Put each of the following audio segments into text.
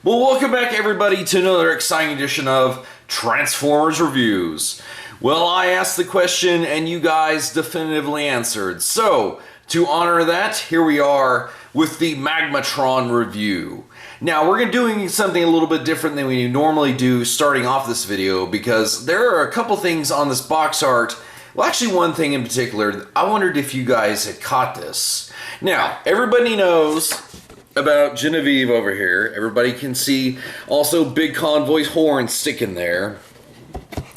Well, welcome back everybody to another exciting edition of Transformers Reviews. Well, I asked the question and you guys definitively answered. So, to honor that, here we are with the Magmatron review. Now, we're doing something a little bit different than we normally do starting off this video because there are a couple things on this box art. Well, actually one thing in particular, I wondered if you guys had caught this. Now, everybody knows about Genevieve over here. Everybody can see also Big Convoy's horn sticking there.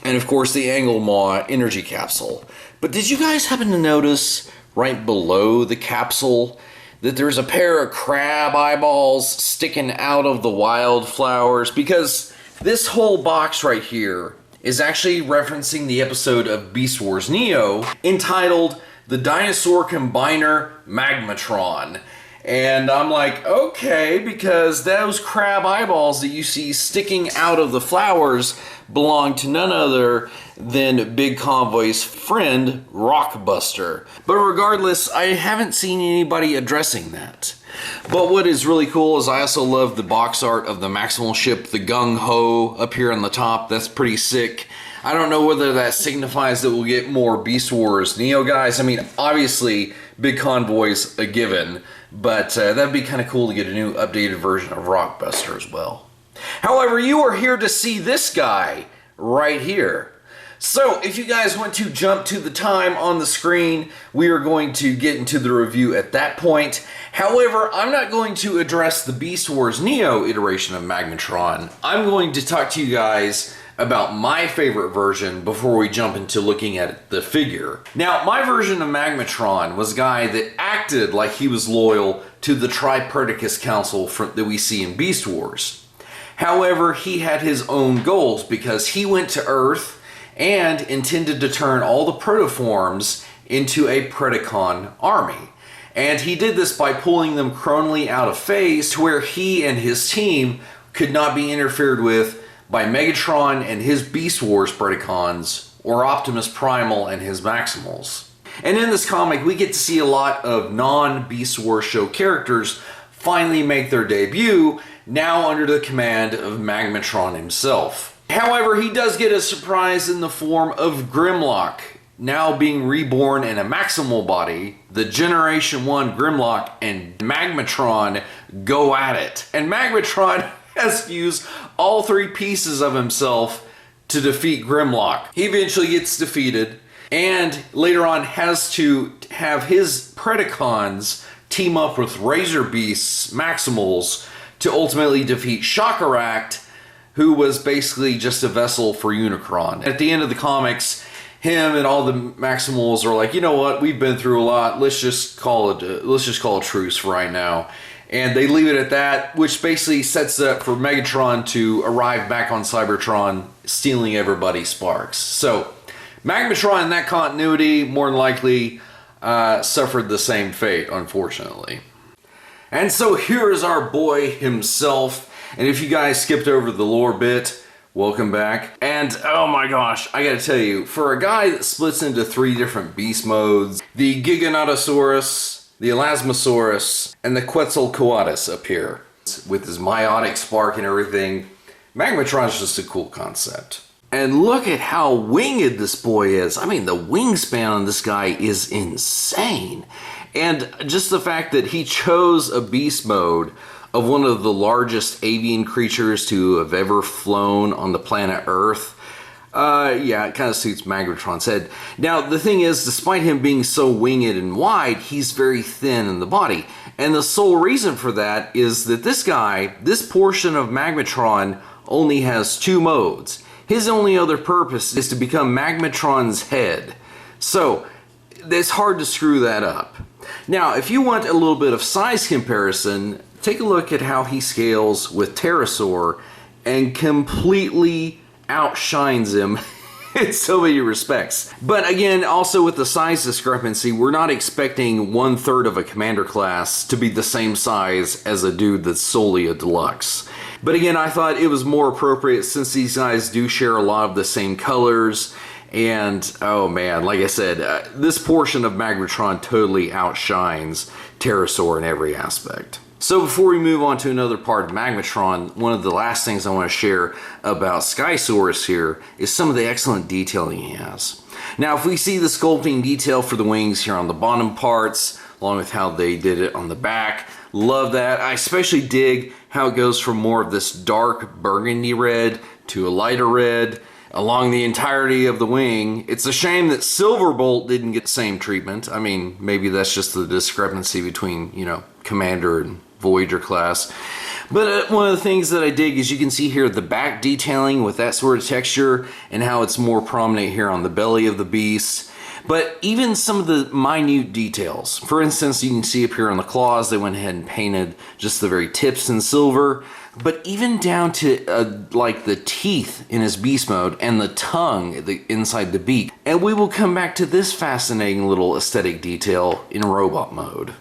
And of course the Angle Maw energy capsule. But did you guys happen to notice right below the capsule that there's a pair of crab eyeballs sticking out of the wildflowers? Because this whole box right here is actually referencing the episode of Beast Wars Neo entitled The Dinosaur Combiner Magmatron. And I'm like, okay, because those crab eyeballs that you see sticking out of the flowers belong to none other than Big Convoy's friend, Rockbuster. But regardless, I haven't seen anybody addressing that. But what is really cool is I also love the box art of the Maximal ship, the Gung Ho, up here on the top. That's pretty sick. I don't know whether that signifies that we'll get more Beast Wars Neo guys. I mean, obviously, Big Convoy's a given, but that'd be kind of cool to get a new updated version of Rockbuster as well. However, you are here to see this guy right here. So, if you guys want to jump to the time on the screen, we are going to get into the review at that point. However, I'm not going to address the Beast Wars Neo iteration of Magmatron. I'm going to talk to you guys about my favorite version before we jump into looking at the figure. Now, my version of Magmatron was a guy that acted like he was loyal to the Tripredacus Council that we see in Beast Wars. However, he had his own goals because he went to Earth and intended to turn all the protoforms into a Predacon army. And he did this by pulling them chronally out of phase to where he and his team could not be interfered with by Megatron and his Beast Wars Predacons, or Optimus Primal and his Maximals. And in this comic, we get to see a lot of non-Beast Wars show characters finally make their debut, now under the command of Magmatron himself. However, he does get a surprise in the form of Grimlock, now being reborn in a Maximal body. The Generation 1 Grimlock and Magmatron go at it. And Magmatron has to use all three pieces of himself to defeat Grimlock. He eventually gets defeated and later on has to have his Predacons team up with Razor Beast's Maximals to ultimately defeat Shockeract, who was basically just a vessel for Unicron. At the end of the comics, him and all the Maximals are like, you know what, we've been through a lot, let's just call a truce for right now. And they leave it at that, which basically sets it up for Megatron to arrive back on Cybertron, stealing everybody's sparks. So, Magmatron in that continuity, more than likely, suffered the same fate, unfortunately. And so here's our boy himself. And if you guys skipped over the lore bit, welcome back. And oh my gosh, I gotta tell you, for a guy that splits into 3 different beast modes, the Giganotosaurus, the Elasmosaurus, and the Quetzalcoatlus appear. With his meiotic spark and everything, Magmatron's just a cool concept. And look at how winged this boy is. I mean, the wingspan on this guy is insane. And just the fact that he chose a beast mode of one of the largest avian creatures to have ever flown on the planet Earth, yeah, it kind of suits Magmatron's head. Now, the thing is, despite him being so winged and wide, he's very thin in the body. And the sole reason for that is that this guy, this portion of Magmatron, only has 2 modes. His only other purpose is to become Magmatron's head. So, it's hard to screw that up. Now, if you want a little bit of size comparison, take a look at how he scales with Terrorsaur and completely outshines him in so many respects. But again, also with the size discrepancy, we're not expecting 1/3 of a commander class to be the same size as a dude that's solely a deluxe. But again, I thought it was more appropriate since these guys do share a lot of the same colors. And oh man, like I said, this portion of Magmatron totally outshines Terrorsaur in every aspect. So before we move on to another part of Magmatron, one of the last things I want to share about Skysaurus here is some of the excellent detailing he has. Now, if we see the sculpting detail for the wings here on the bottom parts, along with how they did it on the back, love that. I especially dig how it goes from more of this dark burgundy red to a lighter red along the entirety of the wing. It's a shame that Silverbolt didn't get the same treatment. I mean, maybe that's just the discrepancy between, you know, Commander and Voyager class. But one of the things that I dig is you can see here the back detailing with that sort of texture and how it's more prominent here on the belly of the beast. But even some of the minute details. For instance, you can see up here on the claws, they went ahead and painted just the very tips in silver. But even down to like the teeth in his beast mode and the tongue inside the beak. And we will come back to this fascinating little aesthetic detail in robot mode.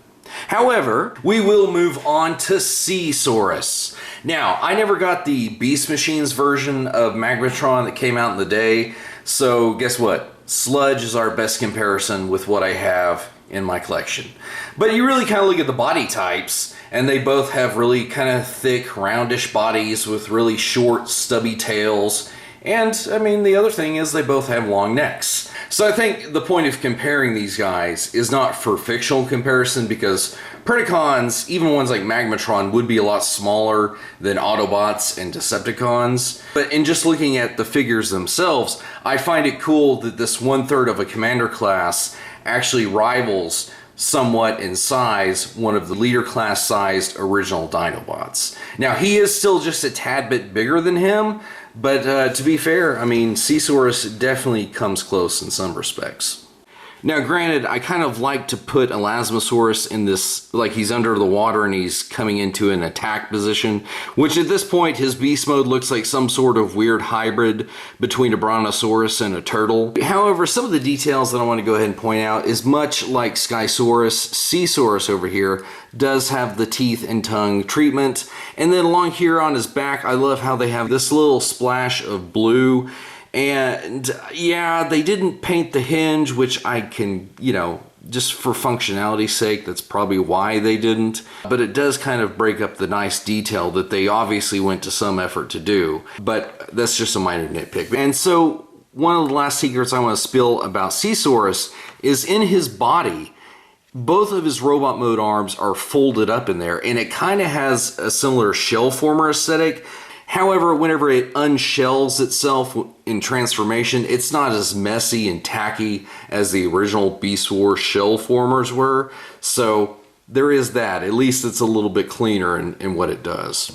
However, we will move on to Seasaurus. Now, I never got the Beast Machines version of Magmatron that came out in the day, so guess what? Sludge is our best comparison with what I have in my collection. But you really kind of look at the body types, and they both have really kind of thick, roundish bodies with really short, stubby tails. And, I mean, the other thing is they both have long necks. So I think the point of comparing these guys is not for fictional comparison, because Predacons, even ones like Magmatron, would be a lot smaller than Autobots and Decepticons. But in just looking at the figures themselves, I find it cool that this 1/3 of a Commander class actually rivals somewhat in size one of the leader class sized original Dinobots. Now, he is still just a tad bit bigger than him, but to be fair, I mean, Seasaurus definitely comes close in some respects. Now, granted, I kind of like to put Elasmosaurus in this, like he's under the water and he's coming into an attack position, which at this point, his beast mode looks like some sort of weird hybrid between a Brontosaurus and a turtle. However, some of the details that I want to go ahead and point out is much like Skysaurus, Seasaurus over here does have the teeth and tongue treatment. And then along here on his back, I love how they have this little splash of blue. And yeah, they didn't paint the hinge, which I can, you know, just for functionality's sake, that's probably why they didn't. But it does kind of break up the nice detail that they obviously went to some effort to do. But that's just a minor nitpick. And so one of the last secrets I want to spill about Seasaurus is in his body. Both of his robot mode arms are folded up in there, and it kind of has a similar shell former aesthetic. However, whenever it unshells itself in transformation, it's not as messy and tacky as the original Beast Wars shell formers were. So there is that. At least it's a little bit cleaner in what it does.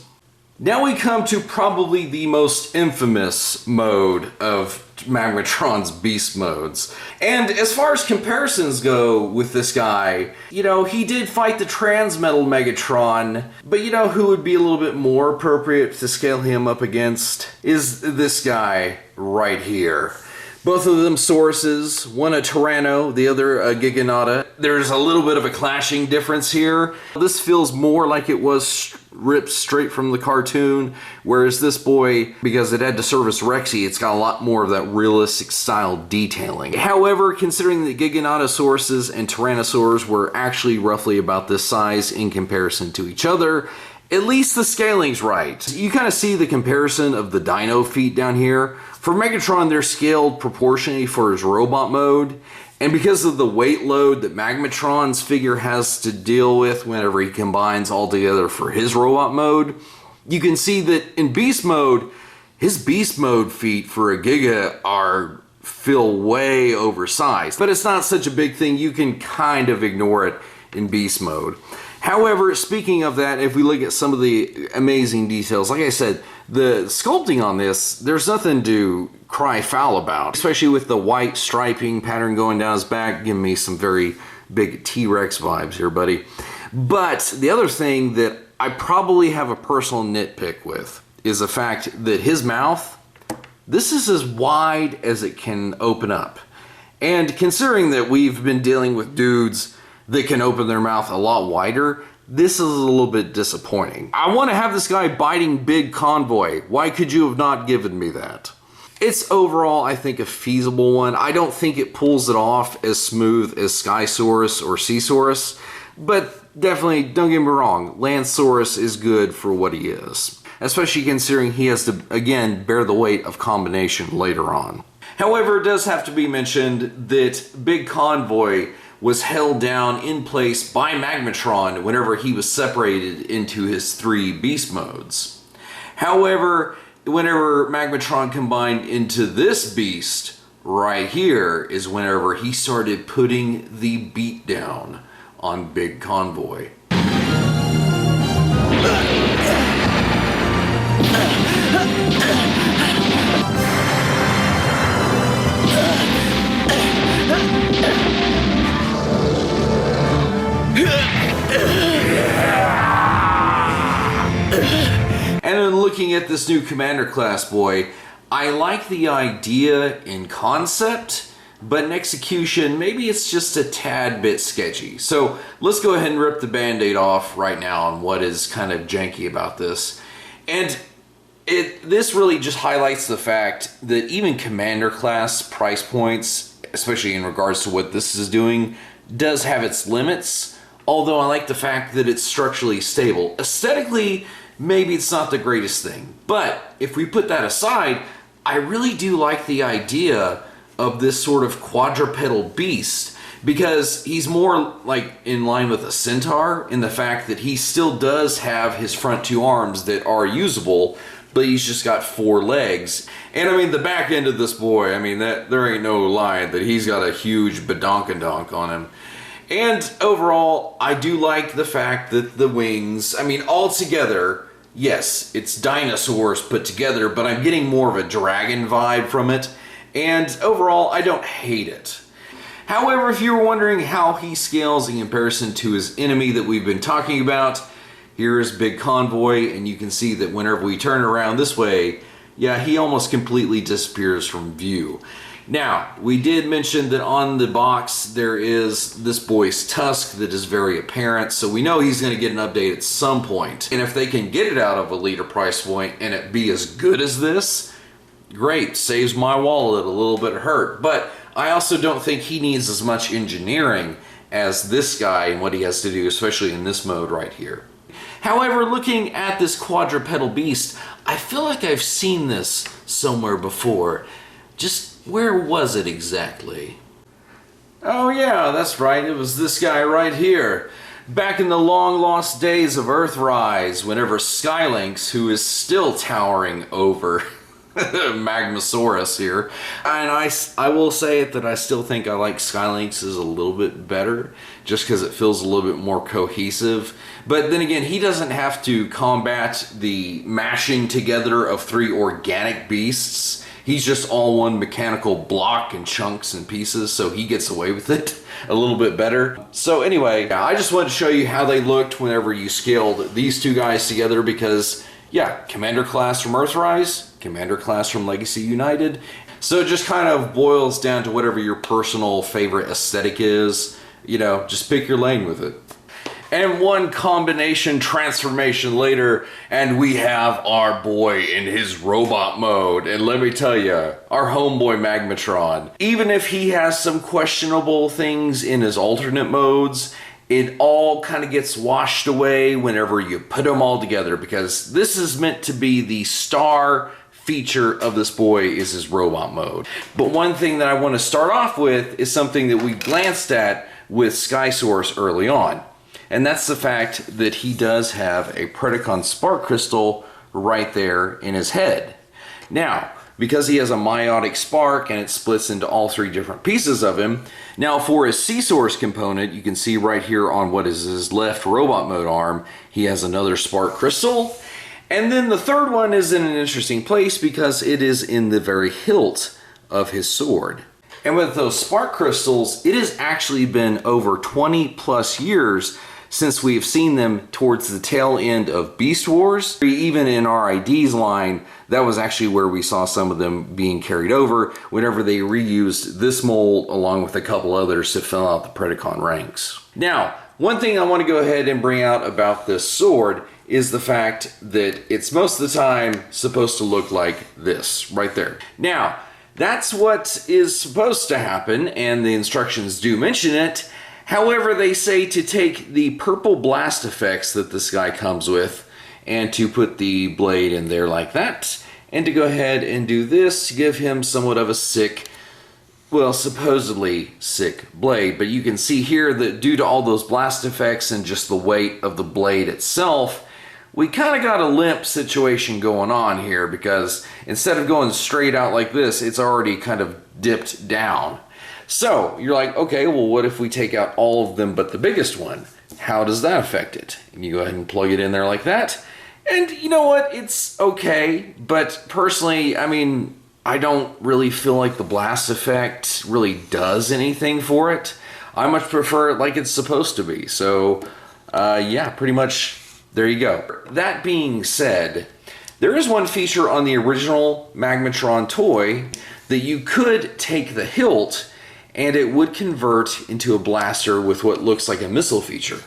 Now we come to probably the most infamous mode of Magmatron's beast modes. And as far as comparisons go with this guy, you know, he did fight the Transmetal Megatron, but you know who would be a little bit more appropriate to scale him up against is this guy right here. Both of them sources, one a Tyranno, the other a Giganotta. There's a little bit of a clashing difference here. This feels more like it was ripped straight from the cartoon, whereas this boy, because it had to service Rexy, it's got a lot more of that realistic style detailing. However, considering that Giganotosaurus and Tyrannosaurs were actually roughly about this size in comparison to each other, at least the scaling's right. You kind of see the comparison of the dino feet down here. For Megatron, they're scaled proportionally for his robot mode, and because of the weight load that Magmatron's figure has to deal with whenever he combines all together for his robot mode, you can see that in beast mode, his beast mode feet for a Giga feel way oversized. But it's not such a big thing, you can kind of ignore it in beast mode. However, speaking of that, if we look at some of the amazing details, like I said, the sculpting on this, there's nothing to cry foul about, especially with the white striping pattern going down his back, giving me some very big T-Rex vibes here, buddy. But the other thing that I probably have a personal nitpick with is the fact that his mouth, this is as wide as it can open up. And considering that we've been dealing with dudes that can open their mouth a lot wider, this is a little bit disappointing. I want to have this guy biting Big Convoy. Why could you have not given me that? It's overall, I think, a feasible one. I don't think it pulls it off as smooth as Skysaurus or Seasaurus, But definitely, don't get me wrong, Lancesaurus is good for what he is. Especially considering he has to, again, bear the weight of combination later on. However, it does have to be mentioned that Big Convoy was held down in place by Magmatron whenever he was separated into his 3 beast modes. However, whenever Magmatron combined into this beast right here is whenever he started putting the beat down on Big Convoy. And then looking at this new Commander Class boy, I like the idea in concept, but in execution, maybe it's just a tad bit sketchy. So let's go ahead and rip the band-aid off right now on what is kind of janky about this. And this really just highlights the fact that even Commander Class price points, especially in regards to what this is doing, does have its limits. Although I like the fact that it's structurally stable. Aesthetically, maybe it's not the greatest thing. But if we put that aside, I really do like the idea of this sort of quadrupedal beast, because he's more like in line with a centaur in the fact that he still does have his front 2 arms that are usable, but he's just got 4 legs. And I mean, the back end of this boy, I mean, there ain't no lie that he's got a huge badonkadonk on him. And overall, I do like the fact that the wings, I mean, all together, yes, it's dinosaurs put together, but I'm getting more of a dragon vibe from it. And overall, I don't hate it. However, if you were wondering how he scales in comparison to his enemy that we've been talking about, here's Big Convoy, and you can see that whenever we turn around this way, yeah, he almost completely disappears from view. Now, we did mention that on the box there is this boy's tusk that is very apparent, so we know he's going to get an update at some point. And if they can get it out of a leader price point and it be as good as this, great, saves my wallet a little bit of hurt. But I also don't think he needs as much engineering as this guy and what he has to do, especially in this mode right here. However, looking at this quadrupedal beast, I feel like I've seen this somewhere before. Just where was it exactly? Oh yeah, that's right, it was this guy right here. Back in the long lost days of Earthrise, whenever Skylynx, who is still towering over Magmasaurus here, and I will say it that I still think I like Skylynx is a little bit better, just because it feels a little bit more cohesive. But then again, he doesn't have to combat the mashing together of 3 organic beasts. He's just all one mechanical block and chunks and pieces, so he gets away with it a little bit better. So anyway, I just wanted to show you how they looked whenever you scaled these 2 guys together, because yeah, Commander Class from Earthrise, Commander Class from Legacy United. So it just kind of boils down to whatever your personal favorite aesthetic is. You know, just pick your lane with it. And one combination transformation later, and we have our boy in his robot mode. And let me tell you, our homeboy Magmatron, even if he has some questionable things in his alternate modes, it all kind of gets washed away whenever you put them all together, because this is meant to be the star feature of this boy is his robot mode. But one thing that I want to start off with is something that we glanced at with Skysaurus early on. And that's the fact that he does have a Predacon Spark Crystal right there in his head. Now, because he has a meiotic spark and it splits into all 3 different pieces of him, now for his Seasaurus component, you can see right here on what is his left robot mode arm, he has another Spark Crystal. And then the third one is in an interesting place because it is in the very hilt of his sword. And with those Spark Crystals, it has actually been over 20 plus years since we've seen them towards the tail end of Beast Wars. Even in our IDs line, that was actually where we saw some of them being carried over whenever they reused this mold along with a couple others to fill out the Predacon ranks. Now, one thing I want to go ahead and bring out about this sword is the fact that it's most of the time supposed to look like this right there. Now, that's what is supposed to happen, and the instructions do mention it. However, they say to take the purple blast effects that this guy comes with and to put the blade in there like that, and to go ahead and do this, give him somewhat of a sick, well, supposedly sick blade. But you can see here that due to all those blast effects and just the weight of the blade itself, we kind of got a limp situation going on here, because instead of going straight out like this, it's already kind of dipped down. So you're like, okay, well, what if we take out all of them but the biggest one? How does that affect it? And you go ahead and plug it in there like that. And you know what? It's okay, but personally, I mean, I don't really feel like the blast effect really does anything for it. I much prefer it like it's supposed to be. So, yeah, pretty much there you go. That being said, there is one feature on the original Magmatron toy that you could take the hilt and it would convert into a blaster with what looks like a missile feature.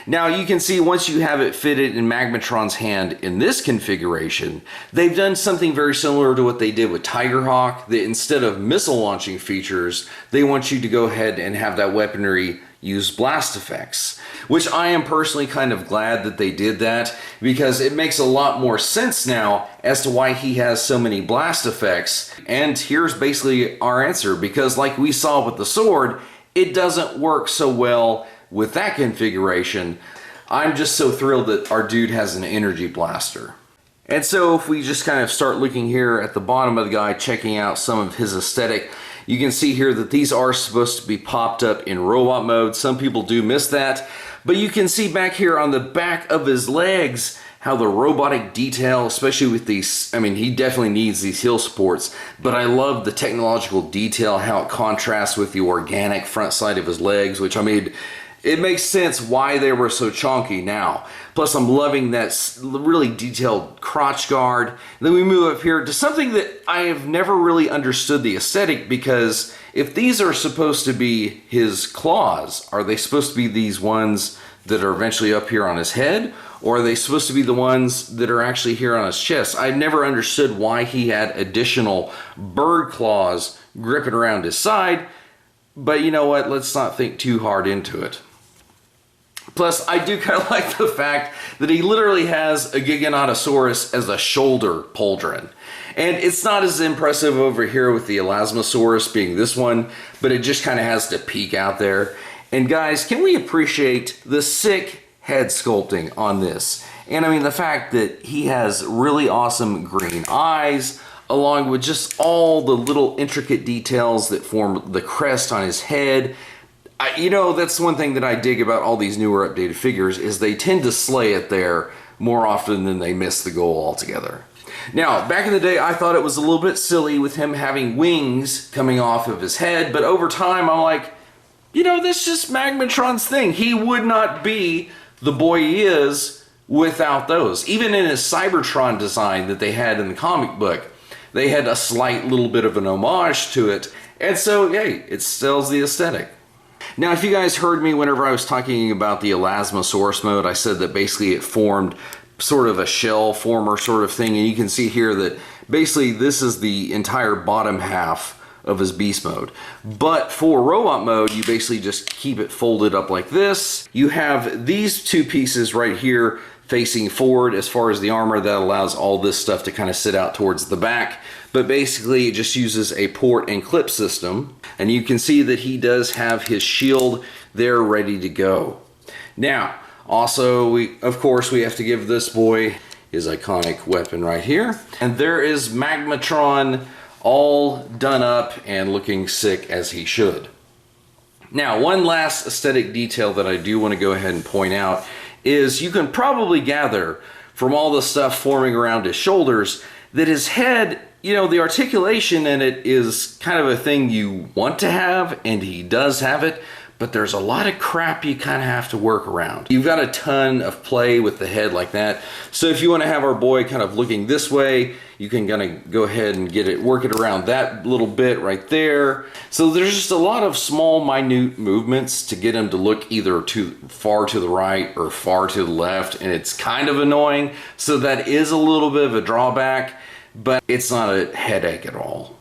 Now you can see once you have it fitted in Magmatron's hand in this configuration, they've done something very similar to what they did with Tigerhawk, that instead of missile launching features, they want you to go ahead and have that weaponry use blast effects. Which I am personally kind of glad that they did that, because it makes a lot more sense now as to why he has so many blast effects. And here's basically our answer, because like we saw with the sword, it doesn't work so well with that configuration. I'm just so thrilled that our dude has an energy blaster. And so if we just kind of start looking here at the bottom of the guy, checking out some of his aesthetic, you can see here that these are supposed to be popped up in robot mode. Some people do miss that, but you can see back here on the back of his legs how the robotic detail, especially with these, I mean, he definitely needs these heel supports, but I love the technological detail, how it contrasts with the organic front side of his legs, which, I mean, it makes sense why they were so chonky now. Plus, I'm loving that really detailed crotch guard. And then we move up here to something that I have never really understood the aesthetic, because if these are supposed to be his claws, are they supposed to be these ones that are eventually up here on his head? Or are they supposed to be the ones that are actually here on his chest? I never understood why he had additional bird claws gripping around his side. But you know what? Let's not think too hard into it. Plus, I do kind of like the fact that he literally has a Giganotosaurus as a shoulder pauldron. And it's not as impressive over here with the Elasmosaurus being this one, but it just kind of has to peek out there. And guys, can we appreciate the sick head sculpting on this? And I mean, the fact that he has really awesome green eyes, along with just all the little intricate details that form the crest on his head. You know, that's one thing that I dig about all these newer updated figures, is they tend to slay it there more often than they miss the goal altogether. Now, back in the day, I thought it was a little bit silly with him having wings coming off of his head, but over time, I'm like, you know, that's just Magmatron's thing. He would not be the boy he is without those. Even in his Cybertron design that they had in the comic book, they had a slight little bit of an homage to it, and so, hey, it sells the aesthetic. Now, if you guys heard me whenever I was talking about the Elasmosaurus mode, I said that basically it formed sort of a shell former sort of thing, and you can see here that basically this is the entire bottom half of his beast mode. But for robot mode, you basically just keep it folded up like this. You have these two pieces right here facing forward as far as the armor that allows all this stuff to kind of sit out towards the back. But basically it just uses a port and clip system. And you can see that he does have his shield there ready to go. Now, also, of course, we have to give this boy his iconic weapon right here. And there is Magmatron all done up and looking sick as he should. Now, one last aesthetic detail that I do want to go ahead and point out is you can probably gather from all the stuff forming around his shoulders that his head, you know, the articulation in it is kind of a thing you want to have, and he does have it, but there's a lot of crap you kind of have to work around. You've got a ton of play with the head like that. So if you want to have our boy kind of looking this way, you can kind of go ahead and work it around that little bit right there. So there's just a lot of small, minute movements to get him to look either too far to the right or far to the left, and it's kind of annoying. So that is a little bit of a drawback, but it's not a headache at all.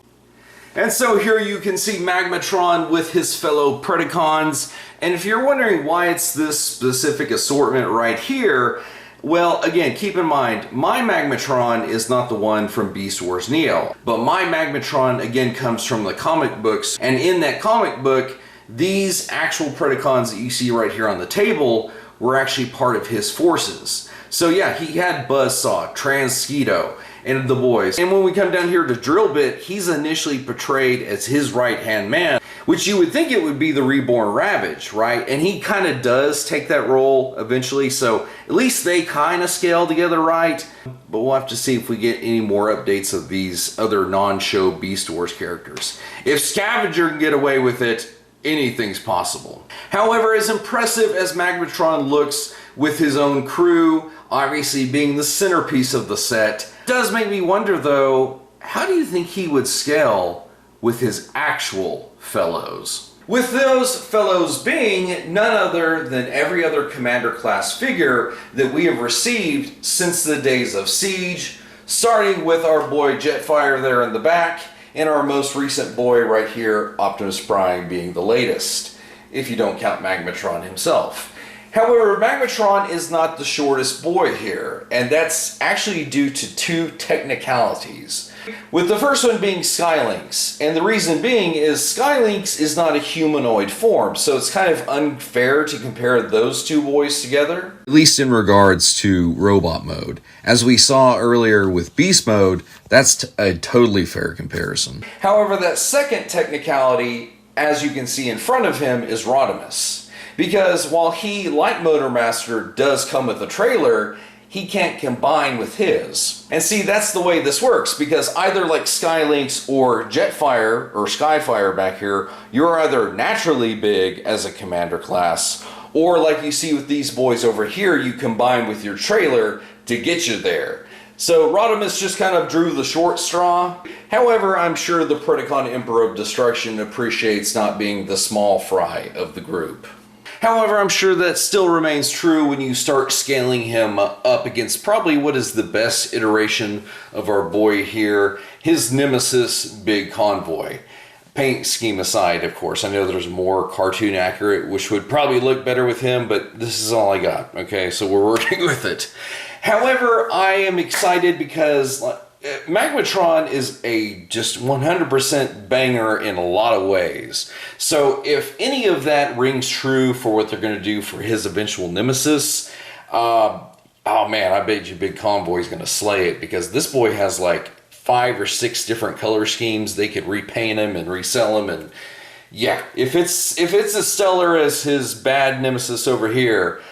And so here you can see Magmatron with his fellow Predacons. And if you're wondering why it's this specific assortment right here, well, again, keep in mind, my Magmatron is not the one from Beast Wars Neo. But my Magmatron, again, comes from the comic books. And in that comic book, these actual Predacons that you see right here on the table were actually part of his forces. So yeah, he had Buzzsaw, Transquito, and the boys. And when we come down here to Drillbit, he's initially portrayed as his right-hand man, which you would think it would be the reborn Ravage, right? And he kind of does take that role eventually, so at least they kind of scale together right. But we'll have to see if we get any more updates of these other non-show Beast Wars characters. If Scavenger can get away with it, anything's possible. However, as impressive as Magmatron looks with his own crew, obviously being the centerpiece of the set, it does make me wonder though, how do you think he would scale with his actual fellows? With those fellows being none other than every other Commander class figure that we have received since the days of Siege, starting with our boy Jetfire there in the back, and our most recent boy right here, Optimus Prime, being the latest, if you don't count Magmatron himself. However, Magmatron is not the shortest boy here, and that's actually due to two technicalities. With the first one being Skylynx, and the reason being is Skylynx is not a humanoid form, so it's kind of unfair to compare those two boys together. At least in regards to robot mode. As we saw earlier with beast mode, that's a totally fair comparison. However, that second technicality, as you can see in front of him, is Rodimus. Because while he, like Motormaster, does come with a trailer, he can't combine with his. And see, that's the way this works, because either like Skylynx or Jetfire, or Skyfire back here, you're either naturally big as a commander class, or like you see with these boys over here, you combine with your trailer to get you there. So Rodimus just kind of drew the short straw. However, I'm sure the Predacon Emperor of Destruction appreciates not being the small fry of the group. However, I'm sure that still remains true when you start scaling him up against probably what is the best iteration of our boy here, his nemesis, Big Convoy. Paint scheme aside, of course, I know there's more cartoon accurate, which would probably look better with him, but this is all I got, okay? So we're working with it. However, I am excited because Magmatron is a just 100% banger in a lot of ways. So if any of that rings true for what they're going to do for his eventual nemesis, oh man, I bet you Big Convoy is going to slay it, because this boy has like 5 or 6 different color schemes. They could repaint him and resell him, and yeah, if it's as stellar as his bad nemesis over here,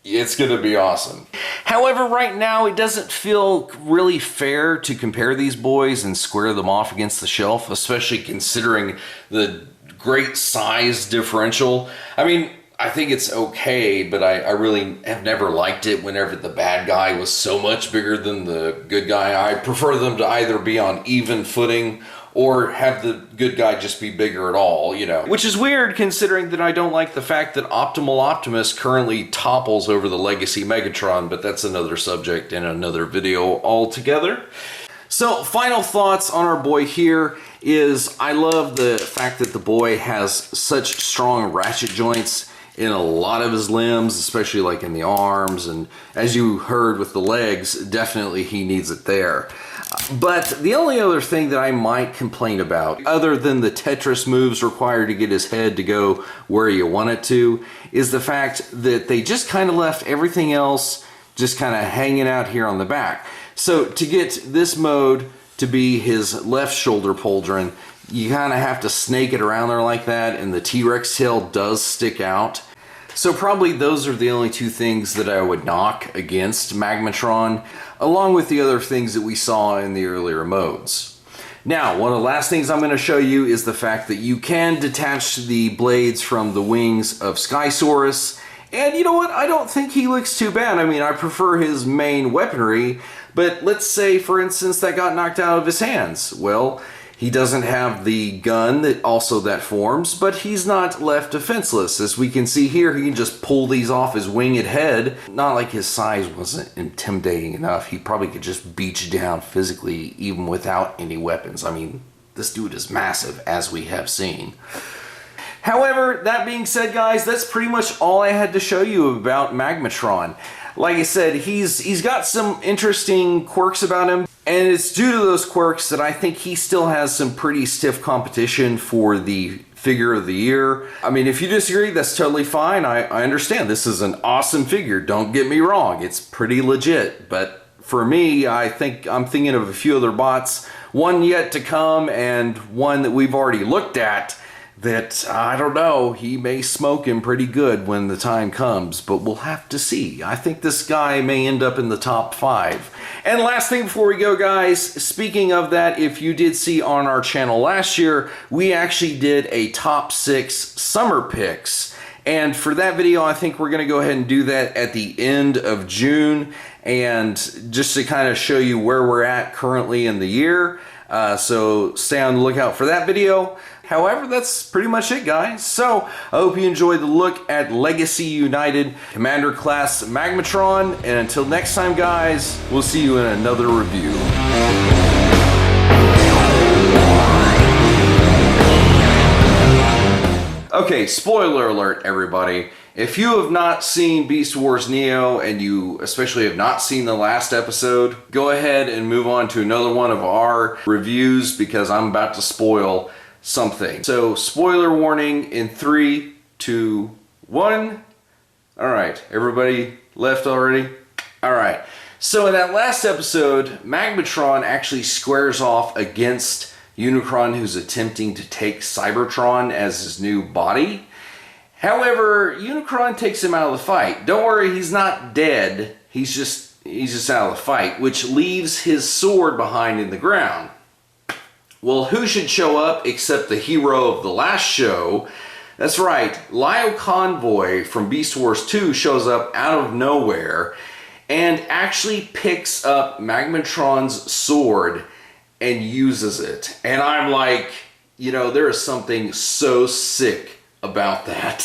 it's going to be awesome. However, right now it doesn't feel really fair to compare these boys and square them off against the shelf, especially considering the great size differential. I mean, I think it's okay, but I really have never liked it whenever the bad guy was so much bigger than the good guy. I prefer them to either be on even footing or have the good guy just be bigger at all, you know. Which is weird considering that I don't like the fact that Optimal Optimus currently topples over the Legacy Megatron, but that's another subject in another video altogether. So, final thoughts on our boy here is I love the fact that the boy has such strong ratchet joints in a lot of his limbs, especially like in the arms, and as you heard with the legs, definitely he needs it there. But the only other thing that I might complain about, other than the Tetris moves required to get his head to go where you want it to, is the fact that they just kind of left everything else just kind of hanging out here on the back. So to get this mode to be his left shoulder pauldron, you kind of have to snake it around there like that, and the T-Rex tail does stick out. So probably those are the only two things that I would knock against Magmatron, along with the other things that we saw in the earlier modes. Now, one of the last things I'm going to show you is the fact that you can detach the blades from the wings of Skysaurus. And you know what? I don't think he looks too bad. I mean, I prefer his main weaponry, but let's say, for instance, that got knocked out of his hands. Well, he doesn't have the gun that forms, but he's not left defenseless. As we can see here, he can just pull these off his winged head. Not like his size wasn't intimidating enough. He probably could just beat you down physically even without any weapons. I mean, this dude is massive, as we have seen. However, that being said, guys, that's pretty much all I had to show you about Magmatron. Like I said, he's got some interesting quirks about him, and it's due to those quirks that I think he still has some pretty stiff competition for the figure of the year. I mean, if you disagree, that's totally fine. I understand. This is an awesome figure. Don't get me wrong. It's pretty legit. But for me, I'm thinking of a few other bots, one yet to come and one that we've already looked at that, I don't know, he may smoke him pretty good when the time comes, but we'll have to see. I think this guy may end up in the top 5. And last thing before we go, guys, speaking of that, if you did see on our channel last year, we actually did a top 6 summer picks. And for that video, I think we're going to go ahead and do that at the end of June, and just to kind of show you where we're at currently in the year. So stay on the lookout for that video. However, that's pretty much it, guys. So I hope you enjoyed the look at Legacy United Commander Class Magmatron. And until next time, guys, we'll see you in another review. Okay, spoiler alert, everybody. If you have not seen Beast Wars Neo, and you especially have not seen the last episode, go ahead and move on to another one of our reviews, because I'm about to spoil something. So, spoiler warning in 3, 2, 1. Alright, everybody left already? Alright, so in that last episode, Magmatron actually squares off against Unicron, who's attempting to take Cybertron as his new body. However, Unicron takes him out of the fight. Don't worry, he's not dead. He's just out of the fight, which leaves his sword behind in the ground. Well, who should show up except the hero of the last show? That's right, Lio Convoy from Beast Wars 2 shows up out of nowhere and actually picks up Magmatron's sword and uses it. And I'm like, you know, there is something so sick about that.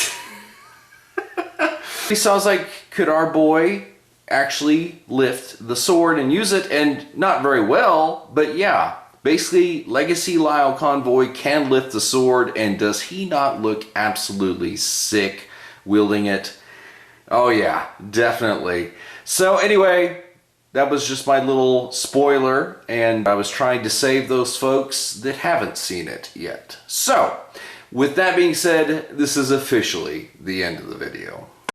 So I was like, could our boy actually lift the sword and use it? And not very well, but yeah. Basically, Legacy Lio Convoy can lift the sword, and does he not look absolutely sick wielding it? Oh yeah, definitely. So anyway, that was just my little spoiler, and I was trying to save those folks that haven't seen it yet. So, with that being said, this is officially the end of the video.